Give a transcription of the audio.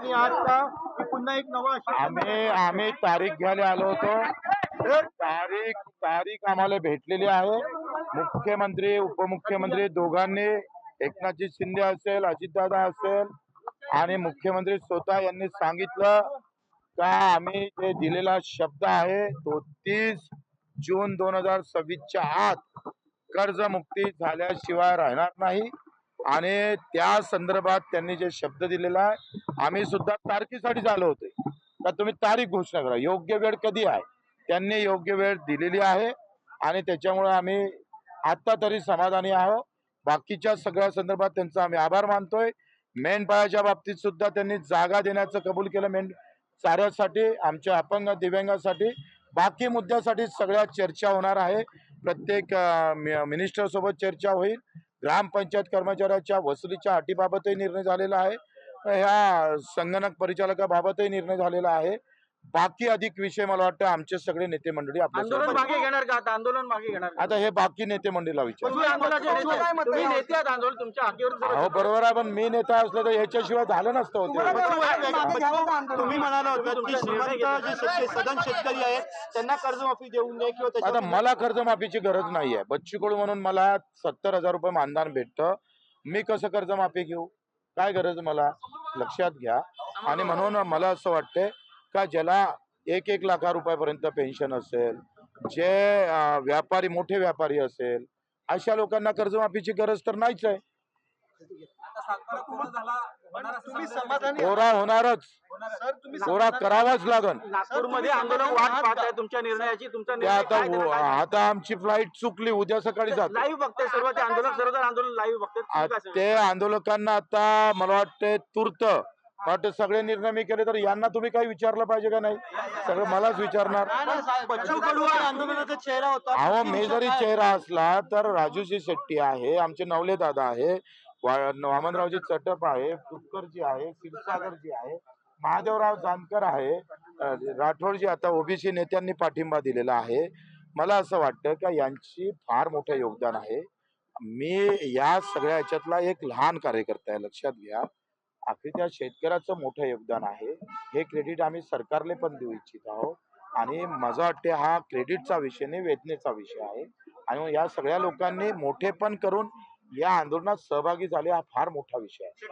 नाही आहात का की पुन्हा एक नवा आम्ही तारीख घ्यायला आलो होतो। तारीख आम्हाला भेटलेली आहे। मुख्यमंत्री उपमुख्यमंत्री दोघांनी, एकनाथजी शिंदे असेल, अजितदादा असेल आणि मुख्यमंत्री स्वतः यांनी सांगितलं का आम्ही जे दिलेला शब्द आहे तो 30 जून 2026च्या आत कर्जमुक्ती झाल्याशिवाय राहणार नाही। आणि त्या संदर्भात त्यांनी जे शब्द दिलेला आहे, आम्ही सुद्धा तारखेसाठी आलो होते का तुम्ही तारीख घोषणा करा, योग्य वेळ कधी आहे, त्यांनी योग्य वेळ दिलेली आहे आणि त्याच्यामुळे आम्ही आता तरी समाधानी आहोत। बाकीच्या सगळ्या संदर्भात त्यांचा आम्ही आभार मानतोय। मेंढपाळाच्या बाबतीत सुद्धा त्यांनी जागा देण्याचं कबूल केलं, मेंढ चाऱ्यासाठी, आमच्या अपंग दिव्यांगासाठी, बाकी मुद्द्यासाठी सगळ्या चर्चा होणार आहे। प्रत्येक मिनिस्टर सोबत चर्चा होईल। ग्रामपंचायत कर्मचाऱ्याच्या वसुलीच्या अटीबाबतही निर्णय झालेला आहे, ह्या संगणक परिचालकाबाबतही निर्णय झालेला आहे। बाकी अधिक विषय मला वाटतं आमचे सगळे नेते मंडळी आंदोलन मागे घेणार का? आता आंदोलन मागे घेणार आता हे बाकी नेते मंडळीला विचार। तुम्ही नेते आहात, आंदोलन तुमच्या हाकेवर हो बरोबर आहे, पण मी नेता असलो तर याच्याशिवाय झालं नसतं होते। तुम्ही म्हणाला होता की श्रीमंत जे सदन शेतकरी आहेत त्यांना कर्जमाफी देऊ नये किंवा आता मला कर्जमाफीची गरज नाहीये। बच्चू कडू म्हणून मला 70,000 रुपये मानधन भेटतं, मी कसं कर्जमाफी घेऊ? काय गरज मला? लक्षात घ्या। आणि म्हणून मला असं वाटतंय का ज्याला 1-1 लाख रुपयापर्यंत पेन्शन असेल, जे व्यापारी, मोठे व्यापारी असेल, अशा लोकांना कर्जमाफीची गरज तर नाहीच आहे। कोरा होणारच, कोरा करावाच लागल। नागपूरमध्ये आंदोलन वाट पाहत आहे तुमच्या निर्णयाची, तुमचा निर्णय आता आमची फ्लाईट चुकली, उद्या सकाळी जातो। लाईव्ह बघते सर्व ते आंदोलन, सर्व आंदोलन लाईव्ह बघते। ते आंदोलकांना आता मला वाटते तूर्त वाटतं सगळे निर्णय मी केले, तर यांना तुम्ही काही विचारलं पाहिजे का नाही? सगळं मलाच विचारणार। बच्चू कडू आंदोलनाचा चेहरा होता। अहो मी जरी चेहरा असला तर राजूजी शेट्टी आहे, आमचे नवले दादा आहे, वामनरावजी चटप आहे, तुपकरजी आहे, क्षीरसागरजी आहे, महादेवराव जानकर आहे, राठोडजी, आता ओबीसी नेत्यांनी पाठिंबा दिलेला आहे। मला असं वाटतं का यांची फार मोठं योगदान आहे। मी या सगळ्या याच्यातला एक लहान कार्यकर्ता आहे, लक्षात घ्या। आखरी त्या शेतकऱ्याचं मोठं योगदान आहे, हे क्रेडिट आम्ही सरकारला पण देऊ इच्छित आहोत। आणि माझं वाटते हा क्रेडिटचा विषय नाही, वेदनेचा विषय आहे। आणि या सगळ्या लोकांनी मोठेपण करून या आंदोलनात सहभागी झाले, हा फार मोठा विषय आहे।